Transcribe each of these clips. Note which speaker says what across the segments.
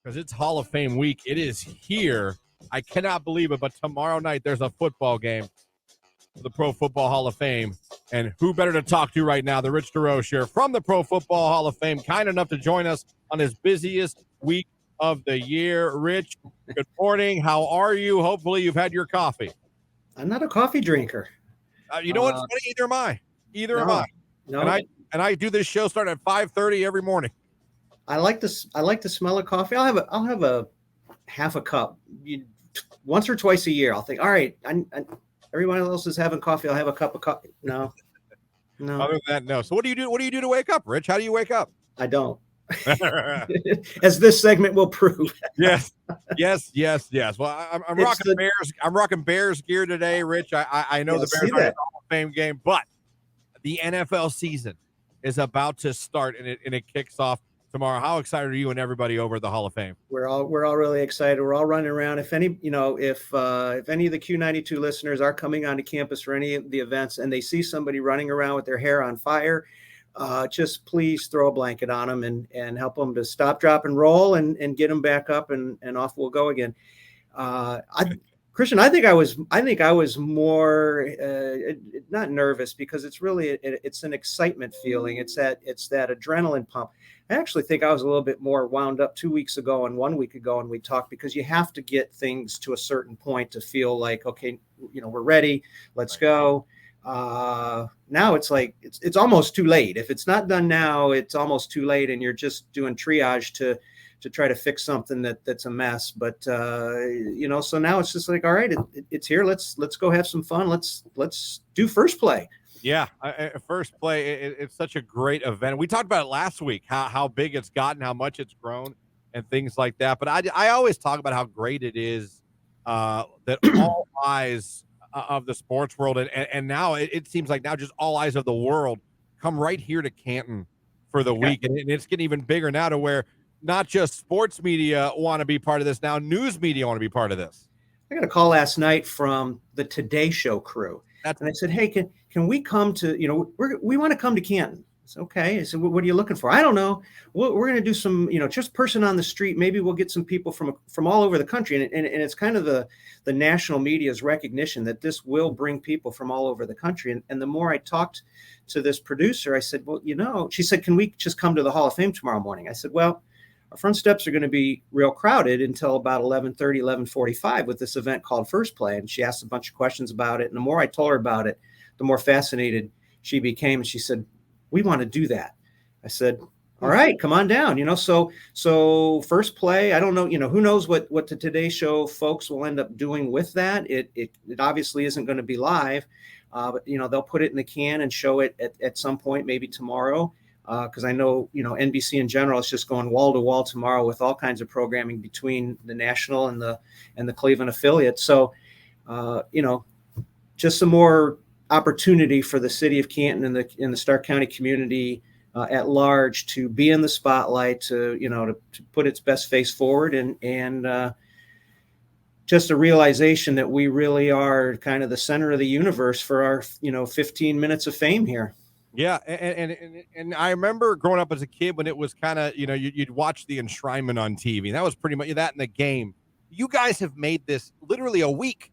Speaker 1: because it's Hall of Fame week. It is here. I cannot believe it, but tomorrow night there's a football game for the Pro Football Hall of Fame. And who better to talk to right now than Rich Desrosiers from the Pro Football Hall of Fame, kind enough to join us on his busiest week of the year. Rich, good morning. How are you? Hopefully you've had your coffee.
Speaker 2: I'm not a coffee drinker.
Speaker 1: You know what's funny? Either am I. Am I.
Speaker 2: No.
Speaker 1: And I do this show starting at 5:30 every morning.
Speaker 2: I like the smell of coffee. I'll have a half a cup once or twice a year. I'll think, all right, everyone else is having coffee. I'll have a cup of coffee. No.
Speaker 1: Other than that, no. So what do you do? What do you do to wake up, Rich? How do you wake up?
Speaker 2: I don't. As this segment will prove.
Speaker 1: Yes. Well, I'm rocking Bears. I'm rocking Bears gear today, Rich. I know the Bears are in the Hall of Fame game, but the NFL season is about to start, and it kicks off tomorrow. How excited are you and everybody over at the Hall of Fame?
Speaker 2: We're all really excited. We're all running around. If any, if any of the Q92 listeners are coming onto campus for any of the events and they see somebody running around with their hair on fire, just please throw a blanket on them and help them to stop, drop, and roll and get them back up and off we'll go again. Christian, I think I was more not nervous because it's an excitement feeling. It's that adrenaline pump. I actually think I was a little bit more wound up 2 weeks ago and 1 week ago, and we talked because you have to get things to a certain point to feel like, okay, we're ready, let's go. Now it's like it's almost too late. If it's not done now, it's almost too late, and you're just doing triage to try to fix something that's a mess. But so now it's just like, all right, it's here. Let's go have some fun. Let's do first play.
Speaker 1: Yeah, first play. It's such a great event. We talked about it last week, how big it's gotten, how much it's grown, and things like that. But I always talk about how great it is that all eyes of the sports world, and now it seems like now just all eyes of the world come right here to Canton for the week, and it's getting even bigger now to where not just sports media want to be part of this, now news media want to be part of this.
Speaker 2: I got a call last night from the Today Show crew. And I said, hey, can we come to, we want to come to Canton. It's okay. I said, what are you looking for? I don't know. We're going to do some, just person on the street. Maybe we'll get some people from all over the country. And it's kind of the national media's recognition that this will bring people from all over the country. And the more I talked to this producer, I said, well, she said, can we just come to the Hall of Fame tomorrow morning? I said, well, our front steps are going to be real crowded until about 11:30, 11:45 with this event called First Play. And she asked a bunch of questions about it. And the more I told her about it, the more fascinated she became. And she said, we want to do that. I said, all right, come on down. So First Play, I don't know, who knows what the Today Show folks will end up doing with that. It obviously isn't going to be live, but they'll put it in the can and show it at some point, maybe tomorrow. Because I know, NBC in general is just going wall to wall tomorrow with all kinds of programming between the national and the Cleveland affiliate. So, just some more opportunity for the city of Canton and the Stark County community at large to be in the spotlight, to put its best face forward, and just a realization that we really are kind of the center of the universe for our 15 minutes of fame here.
Speaker 1: Yeah, and I remember growing up as a kid when it was kind of, you'd watch the enshrinement on TV. That was pretty much that in the game. You guys have made this literally a week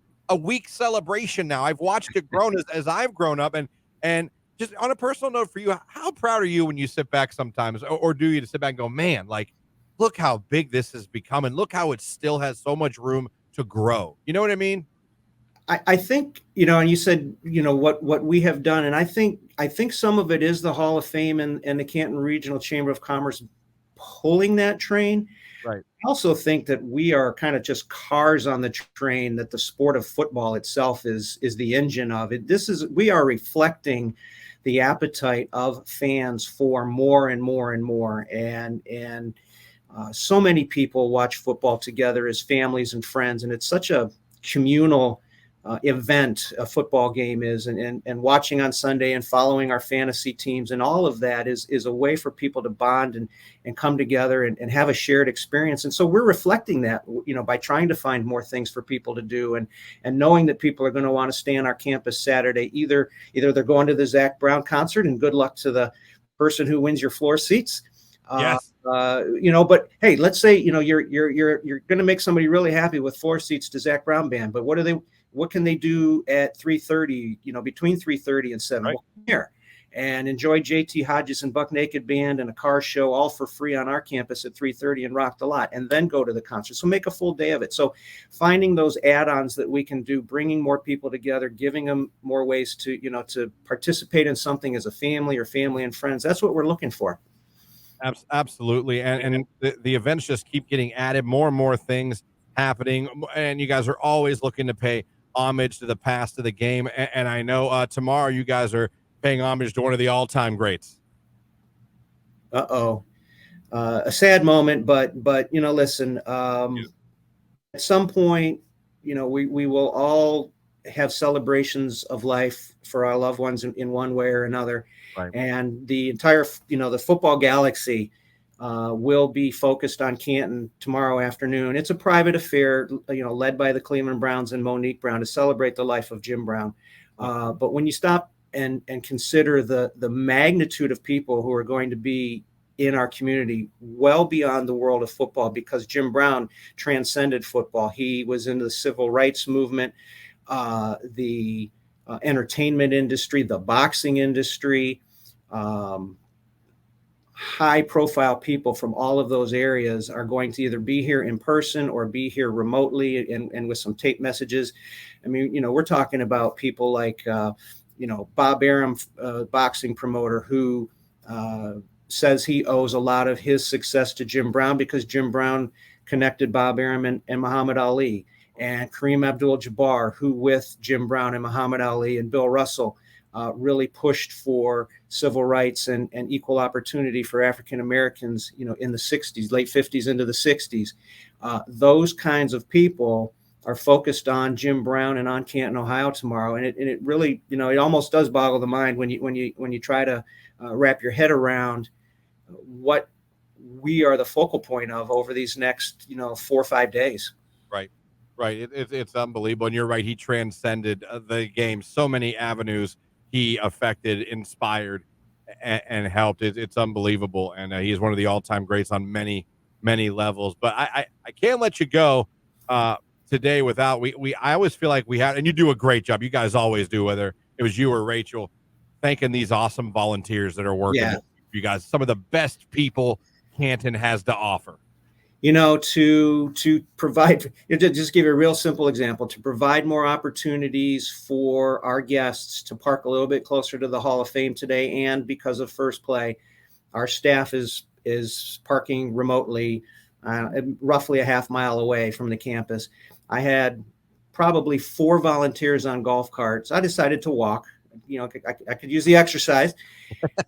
Speaker 1: celebration now. I've watched it grown as I've grown up. And just on a personal note for you, how proud are you when you sit back sometimes, or do you to sit back and go, man, like, look how big this has become, and look how it still has so much room to grow. You know what I mean?
Speaker 2: I think, and you said, what we have done. And I think some of it is the Hall of Fame and the Canton Regional Chamber of Commerce pulling that train.
Speaker 1: Right.
Speaker 2: I also think that we are kind of just cars on the train, that the sport of football itself is the engine of it. We are reflecting the appetite of fans for more and more and more. And so many people watch football together as families and friends. And it's such a communal event a football game is, and watching on Sunday and following our fantasy teams, and all of that is a way for people to bond and come together and have a shared experience. And so we're reflecting that, by trying to find more things for people to do, and knowing that people are going to want to stay on our campus Saturday. Either they're going to the Zach Brown concert, and good luck to the person who wins your floor seats,
Speaker 1: Yes.
Speaker 2: But hey, let's say you're going to make somebody really happy with 4 seats to Zach Brown band, but what can they do at 3:30? Between 3:30 and 7.
Speaker 1: Right.
Speaker 2: Well, come here and enjoy JT Hodges and Buck Naked Band and a car show all for free on our campus at 3:30 and rock the lot, and then go to the concert. So make a full day of it. So finding those add-ons that we can do, bringing more people together, giving them more ways to participate in something as a family or family and friends. That's what we're looking for.
Speaker 1: Absolutely. And the events just keep getting added, more and more things happening. And you guys are always looking to pay homage to the past of the game. And I know tomorrow you guys are paying homage to one of the all-time greats.
Speaker 2: Uh-oh. A sad moment, but listen, at some point, we will all have celebrations of life for our loved ones in one way or another.
Speaker 1: Right.
Speaker 2: And the entire, the football galaxy will be focused on Canton tomorrow afternoon. It's a private affair, led by the Cleveland Browns and Monique Brown to celebrate the life of Jim Brown. But when you stop and consider the magnitude of people who are going to be in our community, well beyond the world of football, because Jim Brown transcended football. He was into the civil rights movement, the entertainment industry, the boxing industry, high profile people from all of those areas are going to either be here in person or be here remotely and with some tape messages. I mean, we're talking about people like, Bob Arum, boxing promoter, who says he owes a lot of his success to Jim Brown because Jim Brown connected Bob Arum and Muhammad Ali. And Kareem Abdul-Jabbar, who with Jim Brown and Muhammad Ali and Bill Russell really pushed for civil rights and equal opportunity for African Americans, in the 60s, late 50s into the 60s. Those kinds of people are focused on Jim Brown and on Canton, Ohio tomorrow. And it really, it almost does boggle the mind when you try to wrap your head around what we are the focal point of over these next, 4 or 5 days.
Speaker 1: Right. It's unbelievable. And you're right. He transcended the game. So many avenues he affected, inspired, and helped. It's unbelievable. And he's one of the all-time greats on many, many levels. But I can't let you go today without I always feel like we have, and you do a great job. You guys always do, whether it was you or Rachel, thanking these awesome volunteers that are working.
Speaker 2: Yeah.
Speaker 1: With you guys, some of the best people Canton has to offer.
Speaker 2: To provide, just give you a real simple example, to provide more opportunities for our guests to park a little bit closer to the Hall of Fame today. And because of First Play, our staff is parking remotely, roughly a half mile away from the campus. I had probably 4 volunteers on golf carts. I decided to walk. I could use the exercise.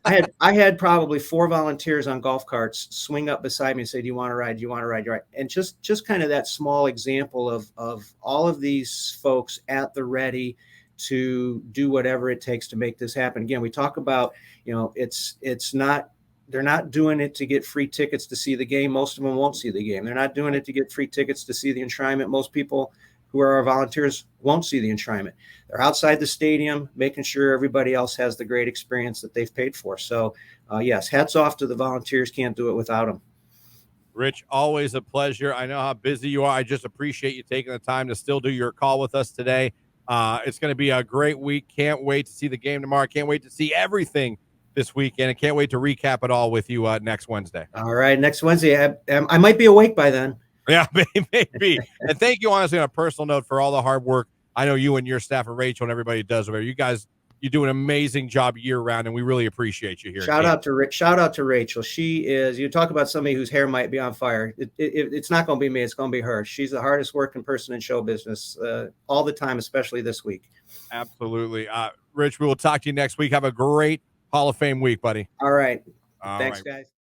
Speaker 2: I had probably 4 volunteers on golf carts swing up beside me and say, "Do you want to ride? Do you want to ride?" You're right. And just kind of that small example of all of these folks at the ready to do whatever it takes to make this happen. Again, we talk about, it's not, they're not doing it to get free tickets to see the game. Most of them won't see the game. They're not doing it to get free tickets to see the enshrinement. Most people who are our volunteers won't see the enshrinement. They're outside the stadium, making sure everybody else has the great experience that they've paid for. So, yes, hats off to the volunteers. Can't do it without them.
Speaker 1: Rich, always a pleasure. I know how busy you are. I just appreciate you taking the time to still do your call with us today. It's going to be a great week. Can't wait to see the game tomorrow. Can't wait to see everything this weekend. I can't wait to recap it all with you next Wednesday.
Speaker 2: All right, next Wednesday. I might be awake by then.
Speaker 1: Yeah, maybe. And thank you, honestly, on a personal note, for all the hard work I know you and your staff and Rachel and everybody does over there. You guys, you do an amazing job year round, and we really appreciate you here.
Speaker 2: Shout out to Rachel. She is, you talk about somebody whose hair might be on fire. It's not going to be me. It's going to be her. She's the hardest working person in show business all the time, especially this week.
Speaker 1: Absolutely. Rich, we will talk to you next week. Have a great Hall of Fame week, buddy.
Speaker 2: All right.
Speaker 1: All
Speaker 2: Thanks,
Speaker 1: right.
Speaker 2: guys.